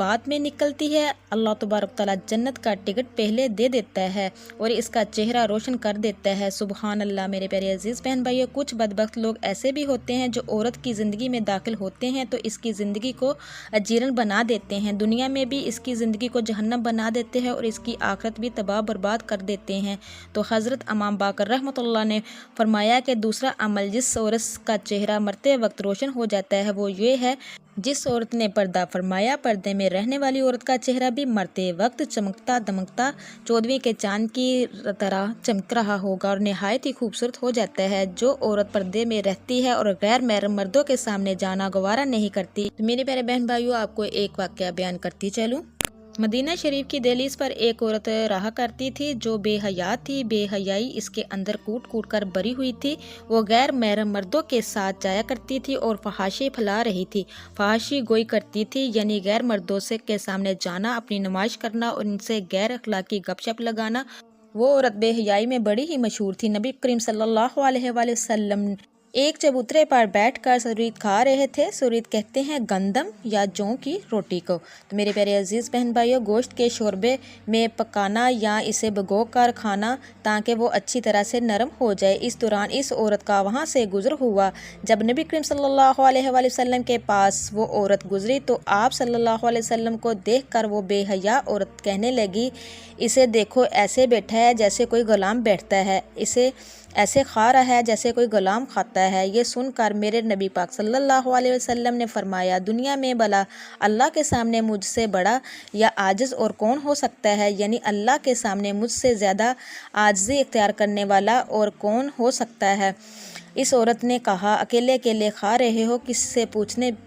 بعد میں نکلتی ہے، اللہ تبارک تعالیٰ جنت کا ٹکٹ پہلے دے دیتا ہے اور اس کا چہرہ روشن کر دیتا ہے۔ سبحان اللہ میرے پیارے عزیز بہن بھائیو، کچھ بدبخت لوگ ایسے بھی ہوتے ہیں جو عورت کی زندگی میں داخل ہوتے ہیں تو اس کی زندگی کو اجیرن بنا دیتے ہیں، دنیا میں بھی اس کی زندگی کو جہنم بنا دیتے ہیں اور اس کی آخرت بھی تباہ برباد کر دیتے ہیں۔ تو حضرت امام باقر رحمۃ اللہ نے فرمایا کہ دوسرا عمل جس عورت کا چہرہ مرتے وقت روشن ہو جاتا ہے وہ یہ ہے، جس عورت نے پردہ فرمایا، پردے میں رہنے والی عورت کا چہرہ بھی مرتے وقت چمکتا دمکتا 14ویں کے چاند کی طرح چمک رہا ہوگا اور نہایت ہی خوبصورت ہو جاتا ہے۔ جو عورت پردے میں رہتی ہے اور غیر محرم مردوں کے سامنے جانا گوارا نہیں کرتی، تو میرے پیارے بہن بھائیوں آپ کو ایک واقعہ بیان کرتی چلوں۔ مدینہ شریف کی دہلیز پر ایک عورت رہا کرتی تھی جو بے حیا تھی، بے حیائی اس کے اندر کوٹ کوٹ کر بھری ہوئی تھی۔ وہ غیر محرم مردوں کے ساتھ جایا کرتی تھی اور فحاشی پھیلا رہی تھی، فحاشی گوئی کرتی تھی، یعنی غیر مردوں کے سامنے جانا، اپنی نمائش کرنا اور ان سے غیر اخلاقی گپ شپ لگانا۔ وہ عورت بے حیائی میں بڑی ہی مشہور تھی۔ نبی کریم صلی اللہ علیہ وآلہ وسلم ایک چبوترے پر بیٹھ کر سرید کھا رہے تھے۔ سرید کہتے ہیں گندم یا جوں کی روٹی کو۔ تو میرے پیارے عزیز بہن بھائیوں، گوشت کے شوربے میں پکانا یا اسے بھگو کر کھانا تاکہ وہ اچھی طرح سے نرم ہو جائے۔ اس دوران اس عورت کا وہاں سے گزر ہوا۔ جب نبی کریم صلی اللہ علیہ وآلہ وسلم کے پاس وہ عورت گزری تو آپ صلی اللہ علیہ وسلم کو دیکھ کر وہ بے حیا عورت کہنے لگی، اسے دیکھو ایسے بیٹھا ہے جیسے کوئی غلام بیٹھتا ہے، اسے ایسے کھا رہا ہے جیسے کوئی غلام کھاتا ہے۔ یہ سن کر میرے نبی پاک صلی اللہ علیہ وسلم نے فرمایا، دنیا میں بھلا اللہ کے سامنے مجھ سے بڑا یا عاجز اور کون ہو سکتا ہے، یعنی اللہ کے سامنے مجھ سے زیادہ عاجزی اختیار کرنے والا اور کون ہو سکتا ہے۔ اس عورت نے کہا، اکیلے اکیلے کھا رہے ہو، کسی سے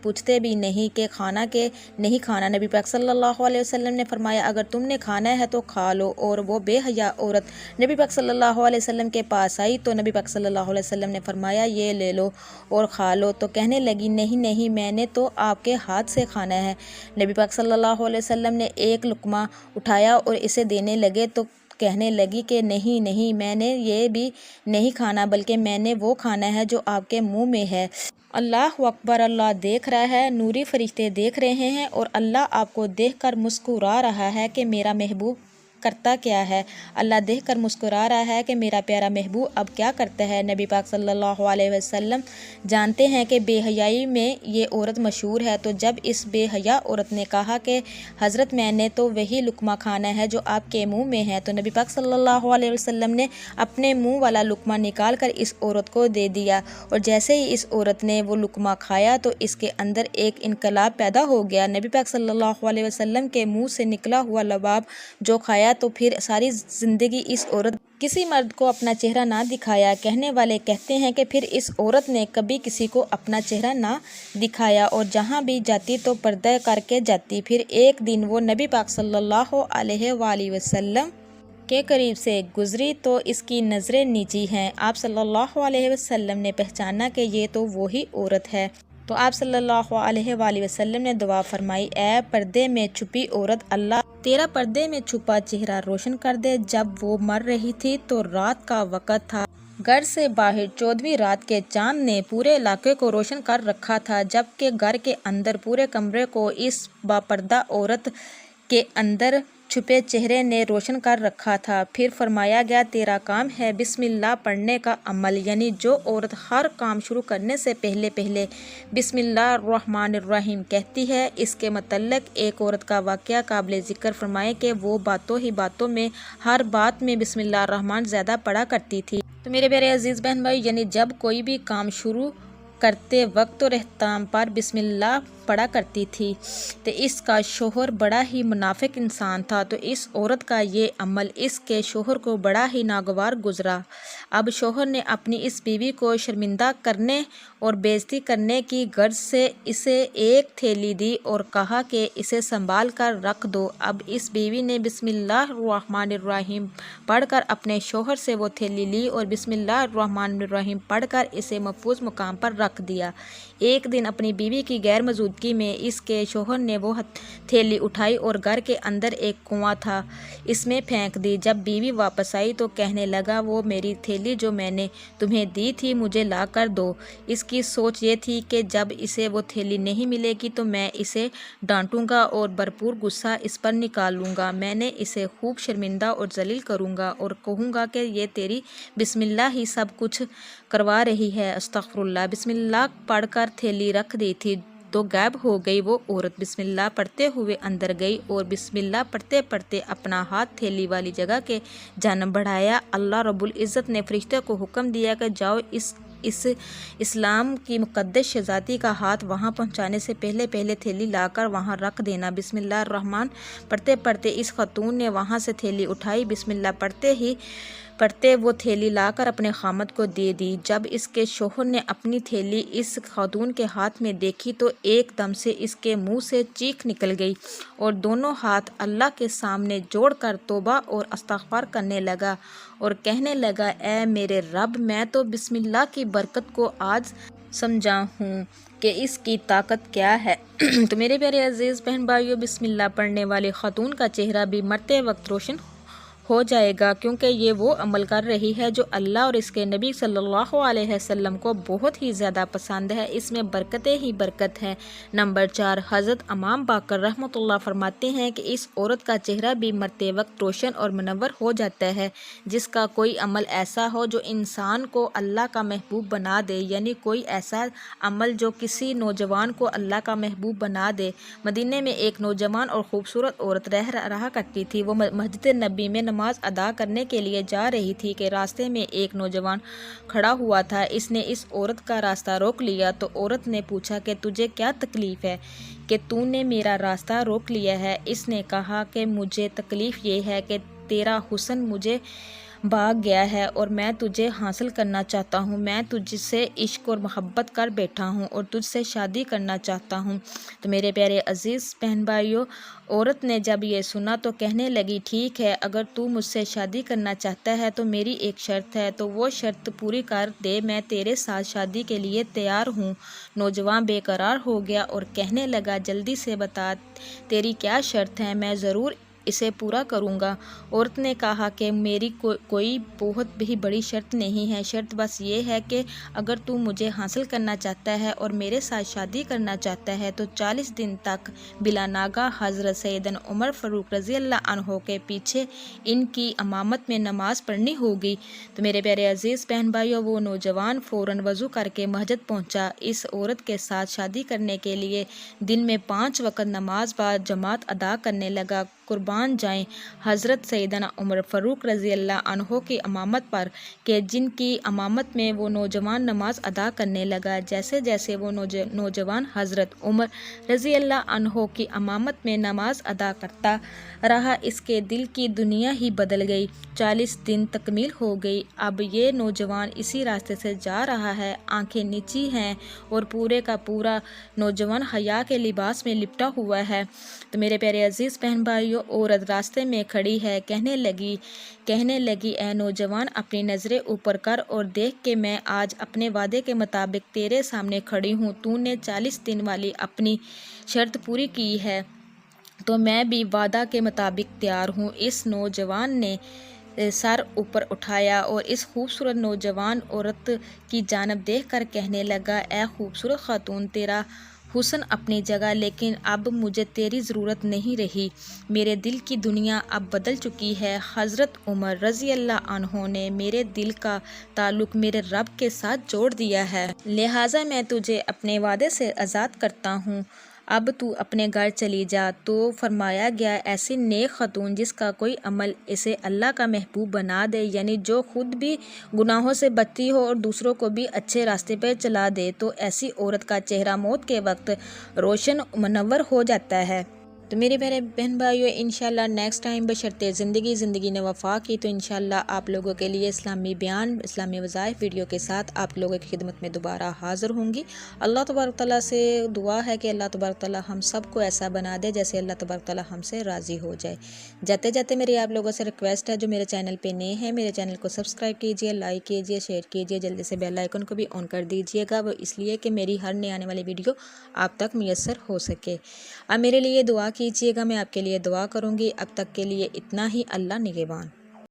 پوچھتے بھی نہیں کہ کھانا کہ نہیں کھانا۔ نبی پاک صلی اللہ علیہ وسلم نے فرمایا، اگر تم نے کھانا ہے تو کھا لو۔ اور وہ بے حیا عورت نبی پاک صلی اللہ علیہ وسلم کے پاس آئی تو نبی پاک صلی اللہ علیہ وسلم نے فرمایا، یہ لے لو اور کھا لو۔ تو کہنے لگی، نہیں نہیں، میں نے تو آپ کے ہاتھ سے کھانا ہے۔ نبی پاک صلی اللہ علیہ وسلم نے ایک لقمہ اٹھایا اور اسے دینے لگے تو کہنے لگی کہ نہیں نہیں، میں نے یہ بھی نہیں کھانا، بلکہ میں نے وہ کھانا ہے جو آپ کے منہ میں ہے۔ اللہ اکبر، اللہ دیکھ رہا ہے، نوری فرشتے دیکھ رہے ہیں اور اللہ آپ کو دیکھ کر مسکرا رہا ہے کہ میرا محبوب کرتا کیا ہے۔ اللہ دیکھ کر مسکرا رہا ہے کہ میرا پیارا محبوب اب کیا کرتا ہے۔ نبی پاک صلی اللہ علیہ وسلم جانتے ہیں کہ بے حیائی میں یہ عورت مشہور ہے، تو جب اس بے حیا عورت نے کہا کہ حضرت میں نے تو وہی لقمہ کھانا ہے جو آپ کے منہ میں ہے، تو نبی پاک صلی اللہ علیہ وسلم نے اپنے منہ والا لقمہ نکال کر اس عورت کو دے دیا، اور جیسے ہی اس عورت نے وہ لقمہ کھایا تو اس کے اندر ایک انقلاب پیدا ہو گیا۔ نبی پاک صلی اللہ علیہ وسلم کے منہ سے نکلا ہوا لباب جو کھایا تو پھر ساری زندگی اس عورت کسی مرد کو اپنا چہرہ نہ دکھایا۔ کہنے والے کہتے ہیں کہ پھر اس عورت نے کبھی کسی کو اپنا چہرہ نہ دکھایا اور جہاں بھی جاتی تو پردہ کر کے جاتی۔ پھر ایک دن وہ نبی پاک صلی اللہ علیہ وآلہ وسلم کے قریب سے گزری تو اس کی نظریں نیچی ہیں۔ آپ صلی اللہ علیہ وسلم نے پہچانا کہ یہ تو وہی عورت ہے، تو آپ صلی اللہ علیہ وآلہ وسلم نے دعا فرمائی، اے پردے میں چھپی عورت، اللہ تیرا پردے میں چھپا چہرہ روشن کر دے۔ جب وہ مر رہی تھی تو رات کا وقت تھا، گھر سے باہر 14ویں رات کے چاند نے پورے علاقے کو روشن کر رکھا تھا، جبکہ گھر کے اندر پورے کمرے کو اس باپردہ عورت کے اندر چھپے چہرے نے روشن کر رکھا تھا۔ پھر فرمایا گیا، تیرا کام ہے بسم اللہ پڑھنے کا عمل، یعنی جو عورت ہر کام شروع کرنے سے پہلے بسم اللہ الرحمن الرحیم کہتی ہے۔ اس کے متعلق ایک عورت کا واقعہ قابل ذکر فرمائے کہ وہ باتوں ہی باتوں میں ہر بات میں بسم اللہ الرحمن زیادہ پڑھا کرتی تھی۔ تو میرے پیارے عزیز بہن بھائی، یعنی جب کوئی بھی کام شروع کرتے وقت اور اختتام پر بسم اللہ پڑھا کرتی تھی۔ تو اس کا شوہر بڑا ہی منافق انسان تھا، تو اس عورت کا یہ عمل اس کے شوہر کو بڑا ہی ناگوار گزرا۔ اب شوہر نے اپنی اس بیوی کو شرمندہ کرنے اور بے عزتی کرنے کی غرض سے اسے ایک تھیلی دی اور کہا کہ اسے سنبھال کر رکھ دو۔ اب اس بیوی نے بسم اللہ الرحمن الرحیم پڑھ کر اپنے شوہر سے وہ تھیلی لی اور بسم اللہ الرحمن الرحیم پڑھ کر اسے محفوظ مقام پر رکھ دیا۔ ایک دن اپنی بیوی کی غیر موجودگی میں اس کے شوہر نے وہ تھیلی اٹھائی اور گھر کے اندر ایک کنواں تھا اس میں پھینک دی۔ جب بیوی واپس آئی تو کہنے لگا وہ میری تھیلی جو میں نے تمہیں دی تھی مجھے لا کر دو۔ اس کی سوچ یہ تھی کہ جب اسے وہ تھیلی نہیں ملے گی تو میں اسے ڈانٹوں گا اور بھرپور غصہ اس پر نکالوں گا۔ میں نے اسے خوب شرمندہ اور ذلیل کروں گا اور کہوں گا کہ یہ تیری بسم اللہ ہی سب کچھ کروا رہی ہے۔ استغفر اللہ۔ بسم اللہ پڑھ کر تھیلی رکھ دی تھی تو غائب ہو گئی۔ وہ عورت بسم اللہ پڑھتے ہوئے اندر گئی اور بسم اللہ پڑھتے پڑھتے اپنا ہاتھ تھیلی والی جگہ کے جانب بڑھایا۔ اللہ رب العزت نے فرشتے کو حکم دیا کہ جاؤ اس اسلام کی مقدس شہزادی کا ہاتھ وہاں پہنچانے سے پہلے تھیلی لا کر وہاں رکھ دینا۔ بسم اللہ الرحمن پڑھتے پڑھتے اس خاتون نے وہاں سے تھیلی اٹھائی۔ بسم اللہ پڑھتے وہ تھیلی لا کر اپنے خامد کو دے دی۔ جب اس کے شوہر نے اپنی تھیلی اس خاتون کے ہاتھ میں دیکھی تو ایک دم سے اس کے منہ سے چیخ نکل گئی اور دونوں ہاتھ اللہ کے سامنے جوڑ کر توبہ اور استغفار کرنے لگا اور کہنے لگا اے میرے رب میں تو بسم اللہ کی برکت کو آج سمجھا ہوں کہ اس کی طاقت کیا ہے۔ تو میرے پیارے عزیز بہن بھائیوں، بسم اللہ پڑھنے والی خاتون کا چہرہ بھی مرتے وقت روشن ہو جائے گا کیونکہ یہ وہ عمل کر رہی ہے جو اللہ اور اس کے نبی صلی اللہ علیہ وسلم کو بہت ہی زیادہ پسند ہے۔ اس میں برکتیں ہی برکت ہے۔ نمبر 4، حضرت امام باقر رحمۃ اللہ فرماتے ہیں کہ اس عورت کا چہرہ بھی مرتے وقت روشن اور منور ہو جاتا ہے جس کا کوئی عمل ایسا ہو جو انسان کو اللہ کا محبوب بنا دے، یعنی کوئی ایسا عمل جو کسی نوجوان کو اللہ کا محبوب بنا دے۔ مدینے میں ایک نوجوان اور خوبصورت عورت رہا کرتی تھی۔ وہ مسجد نبی میں نماز ادا کرنے کے لیے جا رہی تھی کہ راستے میں ایک نوجوان کھڑا ہوا تھا۔ اس نے اس عورت کا راستہ روک لیا تو عورت نے پوچھا کہ تجھے کیا تکلیف ہے کہ تو نے میرا راستہ روک لیا ہے؟ اس نے کہا کہ مجھے تکلیف یہ ہے کہ تیرا حسن مجھے بھاگ گیا ہے اور میں تجھے حاصل کرنا چاہتا ہوں۔ میں تجھ سے عشق اور محبت کر بیٹھا ہوں اور تجھ سے شادی کرنا چاہتا ہوں۔ تو میرے پیارے عزیز بہن بھائیوں، عورت نے جب یہ سنا تو کہنے لگی ٹھیک ہے، اگر تو مجھ سے شادی کرنا چاہتا ہے تو میری ایک شرط ہے، تو وہ شرط پوری کر دے، میں تیرے ساتھ شادی کے لیے تیار ہوں۔ نوجوان بے قرار ہو گیا اور کہنے لگا جلدی سے بتا تیری کیا شرط ہے، میں ضرور اسے پورا کروں گا۔ عورت نے کہا کہ میری کوئی بہت بھی بڑی شرط نہیں ہے، شرط بس یہ ہے کہ اگر تو مجھے حاصل کرنا چاہتا ہے اور میرے ساتھ شادی کرنا چاہتا ہے تو 40 دن تک بلا ناگہ حضرت سیدنا عمر فاروق رضی اللہ عنہ کے پیچھے ان کی امامت میں نماز پڑھنی ہوگی۔ تو میرے پیارے عزیز بہن بھائیوں، وہ نوجوان فوراً وضو کر کے مسجد پہنچا۔ اس عورت کے ساتھ شادی کرنے کے لیے دن میں 5 وقت نماز با جماعت ادا کرنے لگا۔ قربان جائیں حضرت سیدنا عمر فاروق رضی اللہ عنہ کی امامت پر کہ جن کی امامت میں وہ نوجوان نماز ادا کرنے لگا۔ جیسے جیسے وہ نوجوان حضرت عمر رضی اللہ عنہ کی امامت میں نماز ادا کرتا رہا، اس کے دل کی دنیا ہی بدل گئی۔ 40 دن تکمیل ہو گئی۔ اب یہ نوجوان اسی راستے سے جا رہا ہے، آنکھیں نیچی ہیں اور پورے کا پورا نوجوان حیا کے لباس میں لپٹا ہوا ہے۔ تو میرے پیارے عزیز بہن بھائیوں، عورت راستے میں کھڑی ہے، کہنے لگی اے نوجوان اپنی نظریں اوپر کر اور دیکھ کہ میں آج اپنے وعدے کے مطابق تیرے سامنے کھڑی ہوں۔ تو نے 40 دن والی اپنی شرط پوری کی ہے تو میں بھی وعدہ کے مطابق تیار ہوں۔ اس نوجوان نے سر اوپر اٹھایا اور اس خوبصورت نوجوان عورت کی جانب دیکھ کر کہنے لگا اے خوبصورت خاتون، تیرا حسن اپنی جگہ، لیکن اب مجھے تیری ضرورت نہیں رہی، میرے دل کی دنیا اب بدل چکی ہے۔ حضرت عمر رضی اللہ عنہ نے میرے دل کا تعلق میرے رب کے ساتھ جوڑ دیا ہے، لہٰذا میں تجھے اپنے وعدے سے آزاد کرتا ہوں، اب تو اپنے گھر چلی جا۔ تو فرمایا گیا ایسی نیک خاتون جس کا کوئی عمل اسے اللہ کا محبوب بنا دے، یعنی جو خود بھی گناہوں سے بچتی ہو اور دوسروں کو بھی اچھے راستے پہ چلا دے، تو ایسی عورت کا چہرہ موت کے وقت روشن منور ہو جاتا ہے۔ تو میرے پیارے بہن بھائیو، انشاءاللہ نیکسٹ ٹائم بشرطِ زندگی نے وفا کی تو انشاءاللہ آپ لوگوں کے لیے اسلامی بیان، اسلامی وظائف ویڈیو کے ساتھ آپ لوگوں کی خدمت میں دوبارہ حاضر ہوں گی۔ اللہ تبارک تعالیٰ سے دعا ہے کہ اللہ تبارک تعالیٰ ہم سب کو ایسا بنا دے جیسے اللہ تبارک تعالیٰ ہم سے راضی ہو جائے۔ جاتے جاتے میری آپ لوگوں سے ریکویسٹ ہے، جو میرے چینل پہ نئے ہیں میرے چینل کو سبسکرائب کیجئے، لائک کیجئے، شیئر کیجئے، جلدی سے بیل آئیکن کو بھی آن کر دیجئے گا، وہ اس لیے کہ میری ہر نئے آنے والی ویڈیو آپ تک میسر ہو سکے۔ اب میرے لیے دعا کیجئے گا، میں آپ کے لیے دعا کروں گی۔ اب تک کے لیے اتنا ہی، اللہ نگہبان۔